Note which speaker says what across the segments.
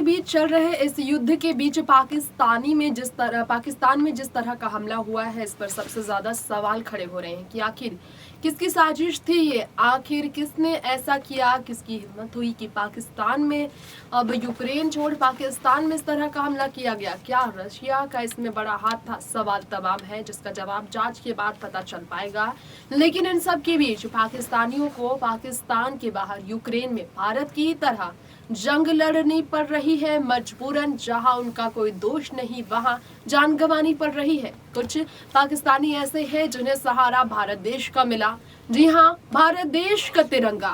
Speaker 1: के बीच चल रहे इस युद्ध के बीच पाकिस्तान में जिस तरह का हमला हुआ है, इस पर सबसे ज्यादा सवाल खड़े हो रहे हैं कि आखिर किसकी साजिश थी ये, आखिर किसने ऐसा किया, किसकी हिम्मत हुई कि पाकिस्तान में, अब यूक्रेन छोड़ पाकिस्तान में इस तरह का हमला किया गया। क्या रशिया का इसमें बड़ा हाथ था? सवाल तमाम है जिसका जवाब जांच के बाद पता चल पाएगा। लेकिन इन सब के बीच पाकिस्तानियों को पाकिस्तान के बाहर यूक्रेन में भारत की तरह जंग लड़नी पड़ रही है मजबूरन। जहां उनका कोई दोष नहीं वहां जान गंवानी पड़ रही है। कुछ पाकिस्तानी ऐसे हैं जिन्हें सहारा भारत देश का मिला। जी हां, भारत देश का तिरंगा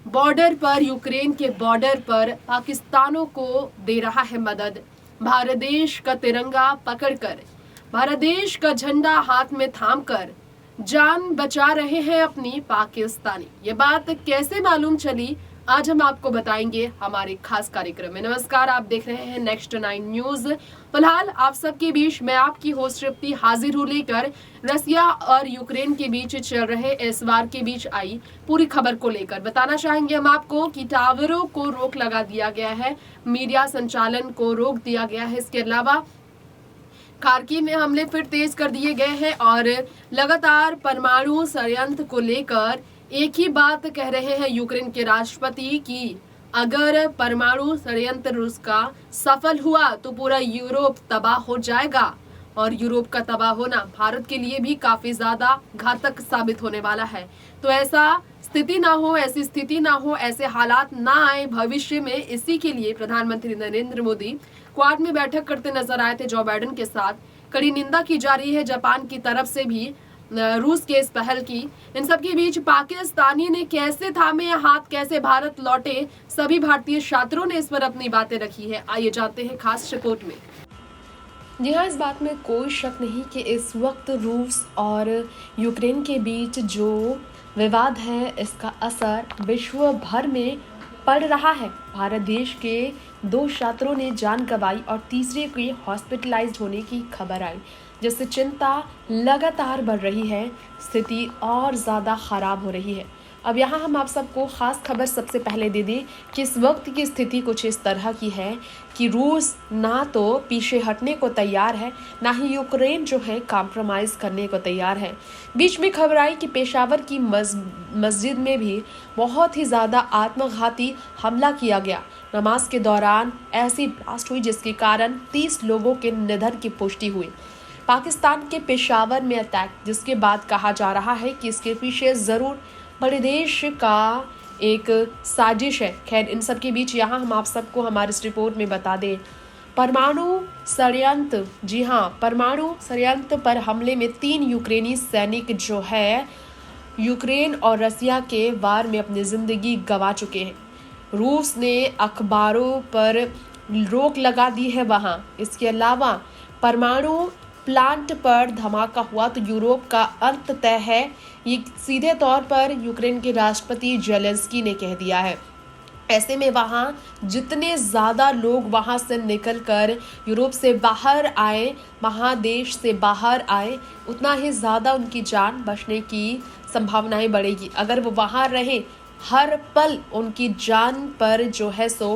Speaker 1: बॉर्डर पर, यूक्रेन के बॉर्डर पर पाकिस्तानों को दे रहा है मदद। भारत देश का तिरंगा पकड़कर, भारत देश का झंडा हाथ में थामकर जान बचा रहे हैं अपनी पाकिस्तानी। ये बात कैसे मालूम चली, आज हम आपको बताएंगे हमारे खास कार्यक्रम में। नमस्कार, आप देख रहे हैं नेक्स्ट 9 न्यूज। फिलहाल आप सबके बीच मैं आपकी होस्ट तृप्ति हाजिर हूँ लेकर रसिया और यूक्रेन के बीच चल रहे इस वार के बीच आई पूरी खबर को लेकर। बताना चाहेंगे हम आपको कि टावरों को रोक लगा दिया गया है, मीडिया संचालन को रोक दिया गया है। इसके अलावा खार्किव में हमले फिर तेज कर दिए गए हैं और लगातार परमाणु षड्यंत्र को लेकर एक ही बात कह रहे हैं यूक्रेन के राष्ट्रपति कि अगर परमाणु षड्यंत्र रूस का सफल हुआ तो पूरा यूरोप तबाह हो जाएगा और यूरोप का तबाह होना भारत के लिए भी काफी ज्यादा घातक साबित होने वाला है। तो ऐसा स्थिति ना हो, ऐसी स्थिति ना हो, ऐसे हालात ना आए भविष्य में। इसी के लिए प्रधानमंत्री नरेंद्र मोदी क्वाड में बैठक करते नजर आए थे जो बाइडेन के साथ। कड़ी निंदा की जा रही है जापान की तरफ से भी रूस के इस पहल की। इन सब के बीच पाकिस्तानी ने कैसे थामे हाथ, कैसे भारत लौटे, सभी भारतीय छात्रों ने इस पर अपनी बातें रखी है। आइए जानते हैं खास रिपोर्ट में। जी हाँ, इस बात में कोई शक नहीं कि इस वक्त रूस और यूक्रेन के बीच जो विवाद है इसका असर विश्व भर में पड़ रहा है। भारत देश के 2 छात्रों ने जान गंवाई और तीसरे के हॉस्पिटलाइज्ड होने की खबर आई, जिससे चिंता लगातार बढ़ रही है, स्थिति और ज़्यादा खराब हो रही है। अब यहाँ हम आप सबको खास खबर सबसे पहले दे दें कि इस वक्त की स्थिति कुछ इस तरह की है कि रूस ना तो पीछे हटने को तैयार है, ना ही यूक्रेन जो है कॉम्प्रोमाइज़ करने को तैयार है। बीच में खबर आई कि पेशावर की मस्जिद में भी बहुत ही ज़्यादा आत्मघाती हमला किया गया। नमाज के दौरान ऐसी ब्लास्ट हुई जिसके कारण 30 लोगों के निधन की पुष्टि हुई। पाकिस्तान के पेशावर में अटैक, जिसके बाद कहा जा रहा है कि इसके पीछे ज़रूर बड़े देश का एक साजिश है। खैर, इन सब के बीच यहाँ हम आप सबको हमारे इस रिपोर्ट में बता दें, परमाणु षड्यंत्र, जी हाँ, परमाणु षड्यंत्र पर हमले में 3 यूक्रेनी सैनिक जो है यूक्रेन और रसिया के वार में अपनी जिंदगी गंवा चुके हैं। रूस ने अखबारों पर रोक लगा दी है वहाँ। इसके अलावा परमाणु प्लांट पर धमाका हुआ तो यूरोप का अंत तय है, ये सीधे तौर पर यूक्रेन के राष्ट्रपति जेलेंस्की ने कह दिया है। ऐसे में वहाँ जितने ज़्यादा लोग वहाँ से निकलकर यूरोप से बाहर आए, महादेश से बाहर आए, उतना ही ज़्यादा उनकी जान बचने की संभावनाएं बढ़ेगी। अगर वो वहाँ रहें, हर पल उनकी जान पर जो है सो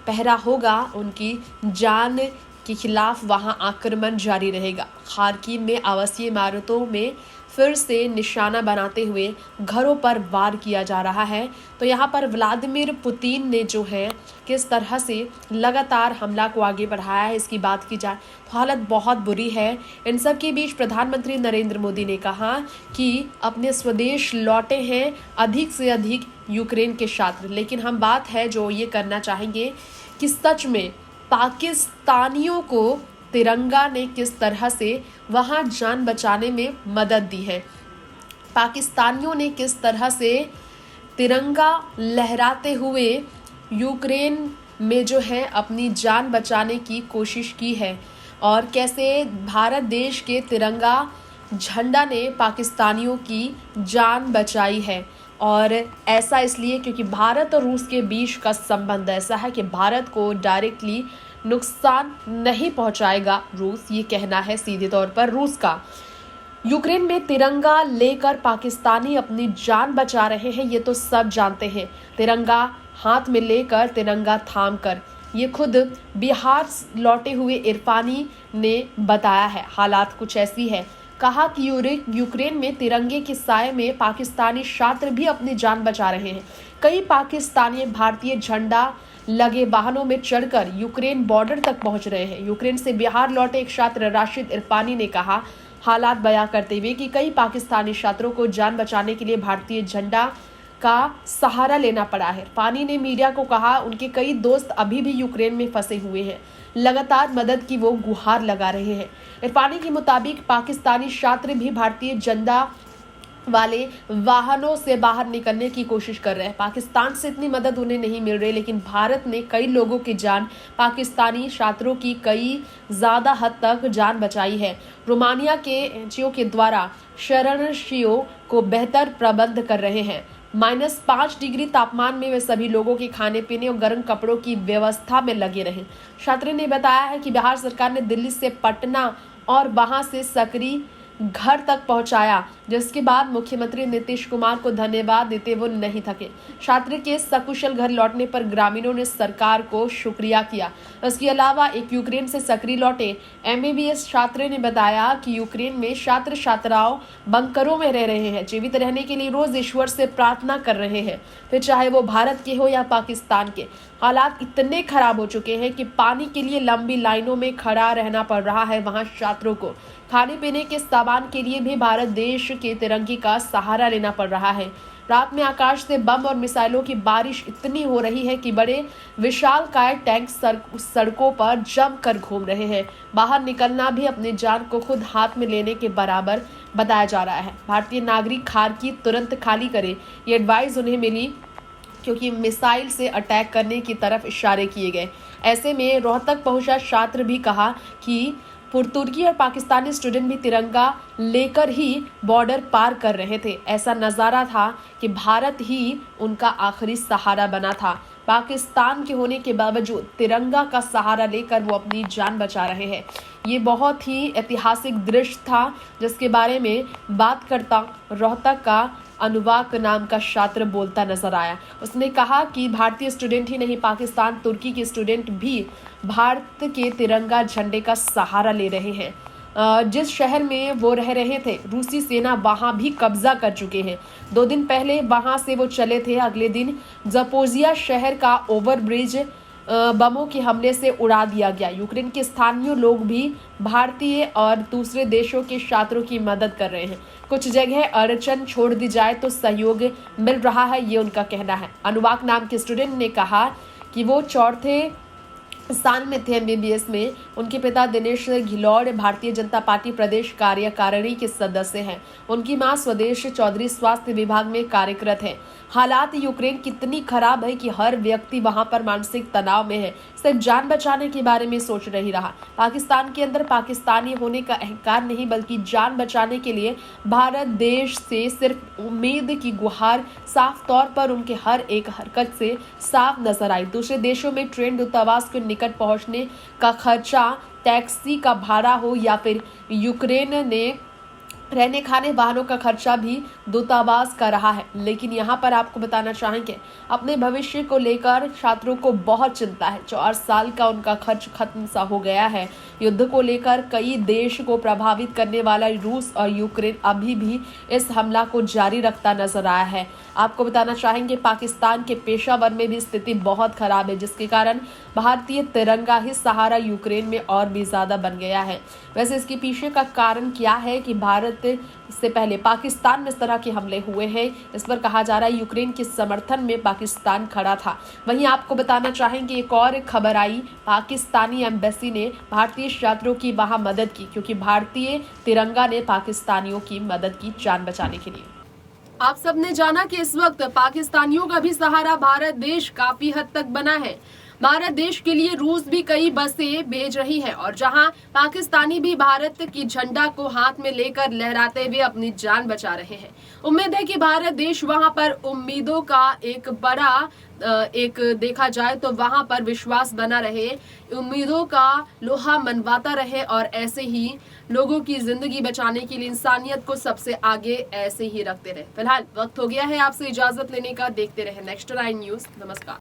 Speaker 1: पहरा होगा, उनकी जान के खिलाफ वहां आक्रमण जारी रहेगा। खार्किव में आवासीय इमारतों में फिर से निशाना बनाते हुए घरों पर वार किया जा रहा है। तो यहाँ पर व्लादिमीर पुतिन ने जो है किस तरह से लगातार हमला को आगे बढ़ाया है, इसकी बात की जाए तो हालत बहुत बुरी है। इन सब के बीच प्रधानमंत्री नरेंद्र मोदी ने कहा कि अपने स्वदेश लौटे हैं अधिक से अधिक यूक्रेन के छात्र। लेकिन हम बात है जो ये करना चाहेंगे कि सच में पाकिस्तानियों को तिरंगा ने किस तरह से वहां जान बचाने में मदद दी है, पाकिस्तानियों ने किस तरह से तिरंगा लहराते हुए यूक्रेन में जो है अपनी जान बचाने की कोशिश की है और कैसे भारत देश के तिरंगा झंडा ने पाकिस्तानियों की जान बचाई है। और ऐसा इसलिए क्योंकि भारत और रूस के बीच का संबंध ऐसा है कि भारत को डायरेक्टली नुकसान नहीं पहुंचाएगा रूस, ये कहना है सीधे तौर पर रूस का। यूक्रेन में तिरंगा लेकर पाकिस्तानी अपनी जान बचा रहे हैं, ये तो सब जानते हैं। तिरंगा हाथ में लेकर, तिरंगा थाम कर ये खुद बिहार लौटे हुए इरफानी ने बताया है। हालात कुछ ऐसी है, कहा कि यूक्रेन में तिरंगे के साए में पाकिस्तानी छात्र भी अपनी जान बचा रहे हैं। कई पाकिस्तानी भारतीय झंडा लगे वाहनों में चढ़कर यूक्रेन बॉर्डर तक पहुंच रहे हैं। यूक्रेन से बिहार लौटे एक छात्र राशिद इरफानी ने कहा, हालात बयां करते हुए कि कई पाकिस्तानी छात्रों को जान बचाने के लिए भारतीय झंडा का सहारा लेना पड़ा है। इरफानी ने मीडिया को कहा, उनके कई दोस्त अभी भी यूक्रेन में फंसे हुए हैं, लगातार मदद की वो गुहार लगा रहे हैं। इरफानी के मुताबिक पाकिस्तानी छात्र भी भारतीय झंडा वाले वाहनों से बाहर निकलने की कोशिश कर रहे हैं। पाकिस्तान से इतनी मदद उन्हें नहीं मिल रही, लेकिन भारत ने कई लोगों की जान, पाकिस्तानी छात्रों की कई ज्यादा हद तक जान बचाई है। रोमानिया के एनजीओ के द्वारा शरणार्थियों को बेहतर प्रबंध कर रहे हैं। -5 डिग्री तापमान में वे सभी लोगों के खाने पीने और गर्म कपड़ों की व्यवस्था में लगे रहे। छात्र ने बताया है कि बिहार सरकार ने दिल्ली से पटना और वहां से सकरी घर तक पहुंचाया, जिसके बाद मुख्यमंत्री नीतीश कुमार को धन्यवाद देते वो नहीं थके। छात्र के सकुशल घर लौटने पर ग्रामीणों ने सरकार को शुक्रिया किया। इसके अलावा एक यूक्रेन से सकरी लौटे MBBS छात्र ने बताया कि यूक्रेन में छात्र छात्राओं बंकरों में रह रहे हैं, जीवित रहने के लिए रोज ईश्वर से प्रार्थना कर रहे हैं, फिर चाहे वो भारत के हो या पाकिस्तान के। हालात इतने खराब हो चुके हैं कि पानी के लिए लंबी लाइनों में खड़ा रहना पड़ रहा है वहां छात्रों को। खाने पीने के सामान के लिए भी भारत देश के तिरंगे का सहारा लेना पड़ रहा है। रात में आकाश से बम और मिसाइलों की बारिश इतनी हो रही है कि बड़े विशालकाय टैंक सड़कों पर जमकर घूम रहे हैं। बाहर निकलना भी अपनी जान को खुद हाथ में लेने के बराबर बताया जा रहा है। भारतीय नागरिक खारकी तुरंत खाली करे, ये एडवाइस उन्हें मिली क्योंकि मिसाइल से अटैक करने की तरफ इशारे किए गए। ऐसे में रोहतक पहुंचा छात्र भी कहा कि तुर्की और पाकिस्तानी स्टूडेंट भी तिरंगा लेकर ही बॉर्डर पार कर रहे थे। ऐसा नज़ारा था कि भारत ही उनका आखिरी सहारा बना था। पाकिस्तान के होने के बावजूद तिरंगा का सहारा लेकर वो अपनी जान बचा रहे हैं। ये बहुत ही ऐतिहासिक दृश्य था, जिसके बारे में बात करता रोहतक का अनुवाक नाम का छात्र बोलता नजर आया। उसने कहा कि भारतीय स्टूडेंट ही नहीं, पाकिस्तान तुर्की के स्टूडेंट भी भारत के तिरंगा झंडे का सहारा ले रहे हैं। जिस शहर में वो रह रहे थे, रूसी सेना वहां भी कब्जा कर चुके हैं। 2 दिन पहले वहां से वो चले थे। अगले दिन जपोजिया शहर का ओवरब्रिज बमों के हमले से उड़ा दिया गया। यूक्रेन के स्थानीय लोग भी भारतीय और दूसरे देशों के छात्रों की मदद कर रहे हैं। कुछ जगह अड़चन छोड़ दी जाए तो सहयोग मिल रहा है, ये उनका कहना है। अनुवाक नाम के स्टूडेंट ने कहा कि वो 4थे स्थान में थे MBBS में। उनके पिता दिनेश घिलौड़ भारतीय जनता पार्टी प्रदेश कार्यकारिणी के सदस्य हैं। उनकी मां स्वदेश चौधरी स्वास्थ्य विभाग में कार्यरत है। हालात यूक्रेन कितनी खराब है कि हर व्यक्ति वहां पर मानसिक तनाव में है, सिर्फ जान बचाने के बारे में सोच नहीं रहा। पाकिस्तान के अंदर पाकिस्तानी होने का अहंकार नहीं, बल्कि जान बचाने के लिए भारत देश से सिर्फ उम्मीद की गुहार साफ तौर पर उनके हर एक हरकत से साफ नजर आई। दूसरे देशों में ट्रेन दूतावास के निकट पहुंचने का खर्चा, टैक्सी का भाड़ा हो या फिर यूक्रेन ने रहने खाने वाहनों का खर्चा भी दूतावास कर रहा है। लेकिन यहाँ पर आपको बताना चाहेंगे, अपने भविष्य को लेकर छात्रों को बहुत चिंता है। 4 साल का उनका खर्च खत्म सा हो गया है। युद्ध को लेकर कई देश को प्रभावित करने वाला रूस और यूक्रेन अभी भी इस हमला को जारी रखता नजर आया है। आपको बताना चाहेंगे, पाकिस्तान के पेशावर में भी स्थिति बहुत खराब है, जिसके कारण भारतीय तिरंगा ही सहारा यूक्रेन में और भी ज्यादा बन गया है। वैसे इसके पीछे का कारण क्या है कि भारत से पहले पाकिस्तान में इस तरह के हमले हुए हैं, इस पर कहा जा रहा है यूक्रेन के समर्थन में पाकिस्तान खड़ा था। वहीं आपको बताना चाहेंगे, एक और खबर आई, पाकिस्तानी एम्बेसी ने भारतीय छात्रों की वहां मदद की, क्योंकि भारतीय तिरंगा ने पाकिस्तानियों की मदद की जान बचाने के लिए। आप सबने जाना कि इस वक्त पाकिस्तानियों का भी सहारा भारत देश काफी हद तक बना है। भारत देश के लिए रूस भी कई बसें भेज रही है और जहां पाकिस्तानी भी भारत की झंडा को हाथ में लेकर लहराते हुए अपनी जान बचा रहे हैं। उम्मीद है कि भारत देश वहां पर उम्मीदों का एक बड़ा देखा जाए तो वहां पर विश्वास बना रहे, उम्मीदों का लोहा मनवाता रहे और ऐसे ही लोगों की जिंदगी बचाने के लिए इंसानियत को सबसे आगे ऐसे ही रखते रहे। फिलहाल वक्त हो गया है आपसे इजाजत लेने का। देखते रहे नेक्स्ट 9 न्यूज। नमस्कार।